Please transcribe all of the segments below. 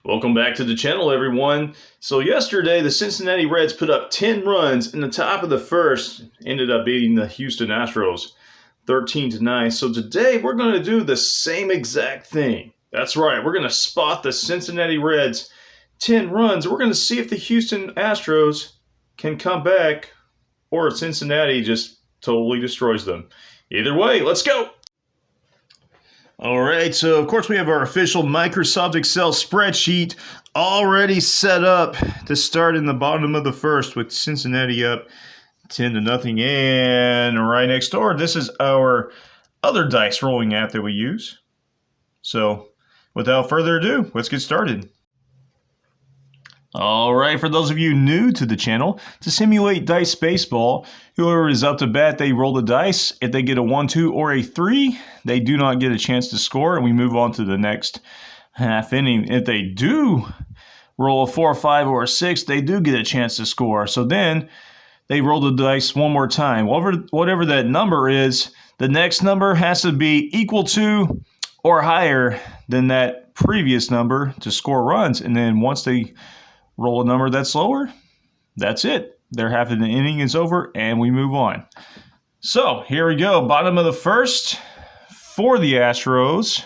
Welcome back to the channel, everyone. So yesterday, the Cincinnati Reds put up 10 runs in the top of the first, ended up beating the Houston Astros 13-9. So today, we're going to do the same exact thing. That's right, we're going to spot the Cincinnati Reds 10 runs. We're going to see if the Houston Astros can come back or Cincinnati just totally destroys them. Either way, let's go! All right, so of course we have our official Microsoft Excel spreadsheet already set up to start in the bottom of the first with Cincinnati up 10-0. And right next door, this is our other dice rolling app that we use. So without further ado, let's get started. All right, for those of you new to the channel, to simulate dice baseball, whoever is up to bat, they roll the dice. If they get a 1, 2, or a 3, they do not get a chance to score, and we move on to the next half inning. If they do roll a 4, 5, or a 6, they do get a chance to score. So then they roll the dice one more time. Whatever that number is, the next number has to be equal to or higher than that previous number to score runs. And then once they roll a number that's lower, that's it. Their half of the inning is over, and we move on. So here we go. Bottom of the first for the Astros.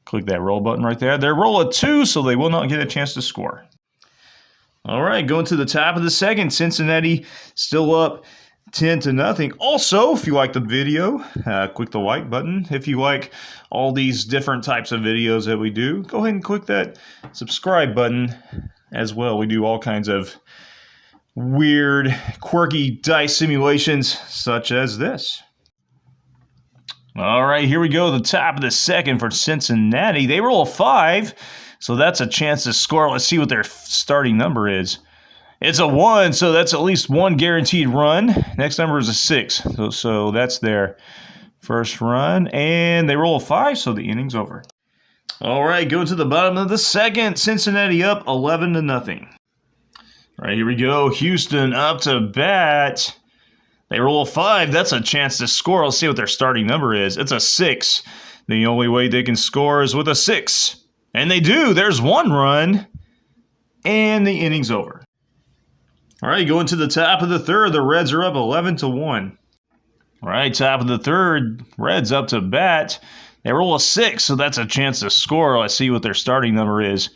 Click that roll button right there. They roll a 2, so they will not get a chance to score. All right, going to the top of the second. Cincinnati still up 10-0. Also, if you like the video, click the like button. If you like all these different types of videos that we do, go ahead and click that subscribe button as well. We do all kinds of weird, quirky dice simulations such as this. All right, here we go. The top of the second for Cincinnati. They roll a 5, so that's a chance to score. Let's see what their starting number is. It's a 1, so that's at least one guaranteed run. Next number is a 6, so that's their first run. And they roll a 5, so the inning's over. All right, go to the bottom of the second. Cincinnati up 11-0. All right, here we go. Houston up to bat. They roll a 5. That's a chance to score. Let's see what their starting number is. It's a 6. The only way they can score is with a 6. And they do. There's one run. And the inning's over. All right, going to the top of the third. The Reds are up 11-1. All right, top of the third. Reds up to bat. They roll a 6, so that's a chance to score. Let's see what their starting number is.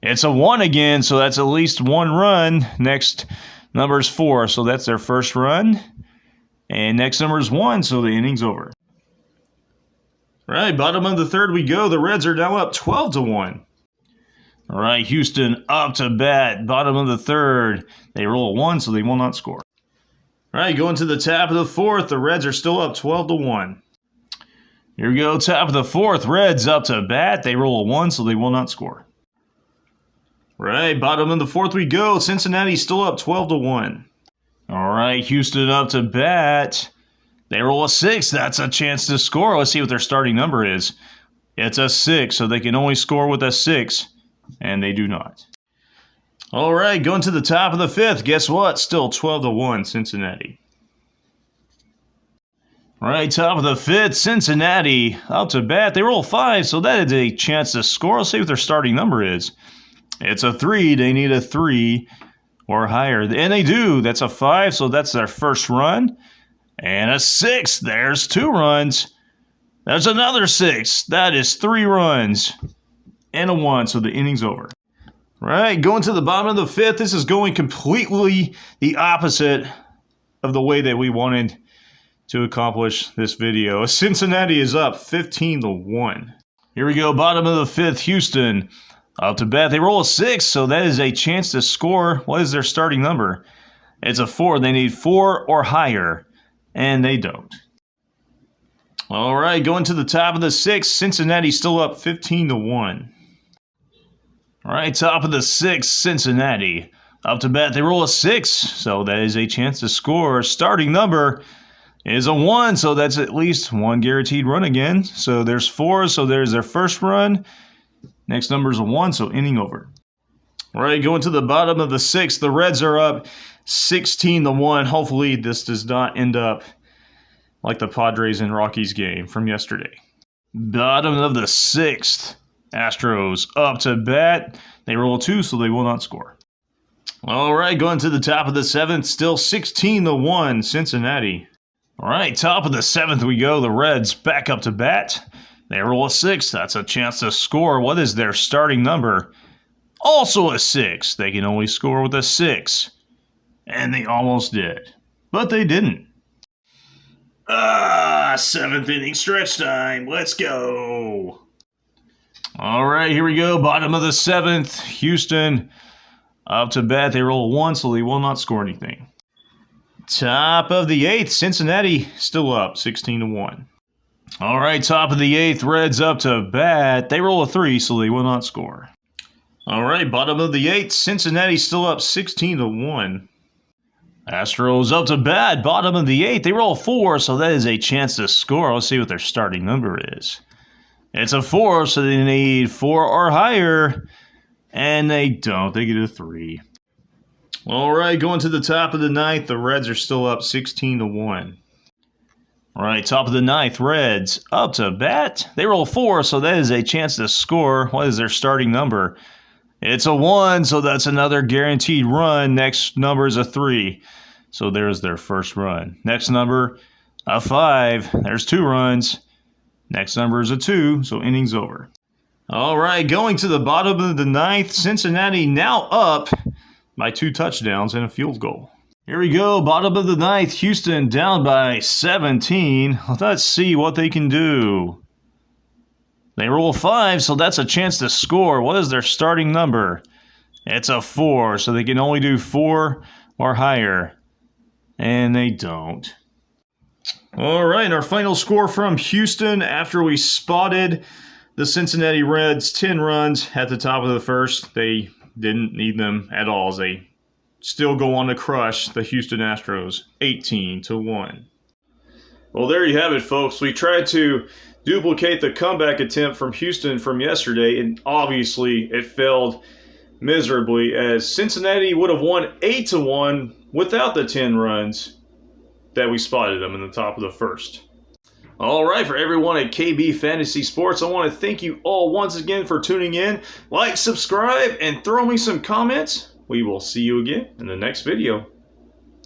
It's a 1 again, so that's at least one run. Next number is 4, so that's their first run. And next number is 1, so the inning's over. All right, bottom of the third we go. The Reds are now up 12-1. All right, Houston up to bat. Bottom of the third. They roll a 1, so they will not score. All right, going to the top of the fourth. The Reds are still up 12-1. Here we go, top of the fourth. Reds up to bat. They roll a 1, so they will not score. All right, bottom of the fourth we go. Cincinnati still up 12-1. All right, Houston up to bat. They roll a 6. That's a chance to score. Let's see what their starting number is. It's a 6, so they can only score with a 6. And they do not. All right, going to the top of the fifth. Guess what? Still 12-1, Cincinnati. All right, top of the fifth, Cincinnati up to bat. They roll 5, so that is a chance to score. Let's see what their starting number is. It's a 3. They need a 3 or higher. And they do. That's a 5, so that's their first run. And a 6. There's 2 runs. There's another 6. That is 3 runs. And a 1, so the inning's over. Right, going to the bottom of the fifth. This is going completely the opposite of the way that we wanted to accomplish this video. Cincinnati is up 15-1. Here we go, bottom of the fifth. Houston up to bat. They roll a 6, so that is a chance to score. What is their starting number? It's a 4. They need 4 or higher, and they don't. All right, going to the top of the sixth. Cincinnati still up 15-1. All right, top of the sixth, Cincinnati up to bat. They roll a 6, so that is a chance to score. Starting number is a 1, so that's at least one guaranteed run again. So there's 4, so there's their first run. Next number is a 1, so inning over. All right, going to the bottom of the sixth. The Reds are up 16-1. Hopefully this does not end up like the Padres and Rockies game from yesterday. Bottom of the sixth. Astros up to bat. They roll a 2, so they will not score. All right, going to the top of the 7th, still 16-1, Cincinnati. All right, top of the 7th we go. The Reds back up to bat. They roll a 6. That's a chance to score. What is their starting number? Also a 6. They can only score with a 6. And they almost did. But they didn't. 7th inning stretch time. Let's go. All right, here we go. Bottom of the 7th. Houston up to bat. They roll 1, so they will not score anything. Top of the 8th. Cincinnati still up 16-1. All right, top of the 8th. Reds up to bat. They roll a 3, so they will not score. All right, bottom of the 8th. Cincinnati still up 16-1. Astros up to bat. Bottom of the 8th. They roll 4, so that is a chance to score. Let's see what their starting number is. It's a 4, so they need 4 or higher. And they don't. They get a 3. All right, going to the top of the 9th. The Reds are still up 16-1. All right, top of the 9th. Reds up to bat. They roll 4, so that is a chance to score. What is their starting number? It's a 1, so that's another guaranteed run. Next number is a 3. So there's their first run. Next number, a 5. There's 2 runs. Next number is a 2, so inning's over. All right, going to the bottom of the 9th. Cincinnati now up by 2 touchdowns and a field goal. Here we go, bottom of the 9th. Houston down by 17. Let's see what they can do. They roll 5, so that's a chance to score. What is their starting number? It's a 4, so they can only do 4 or higher. And they don't. All right, our final score from Houston after we spotted the Cincinnati Reds 10 runs at the top of the first. They didn't need them at all as they still go on to crush the Houston Astros 18-1. Well, there you have it, folks. We tried to duplicate the comeback attempt from Houston from yesterday, and obviously it failed miserably as Cincinnati would have won 8-1 without the 10 runs that we spotted them in the top of the first. All right, for everyone at KB Fantasy Sports, I want to thank you all once again for tuning in. Like, subscribe, and throw me some comments. We will see you again in the next video.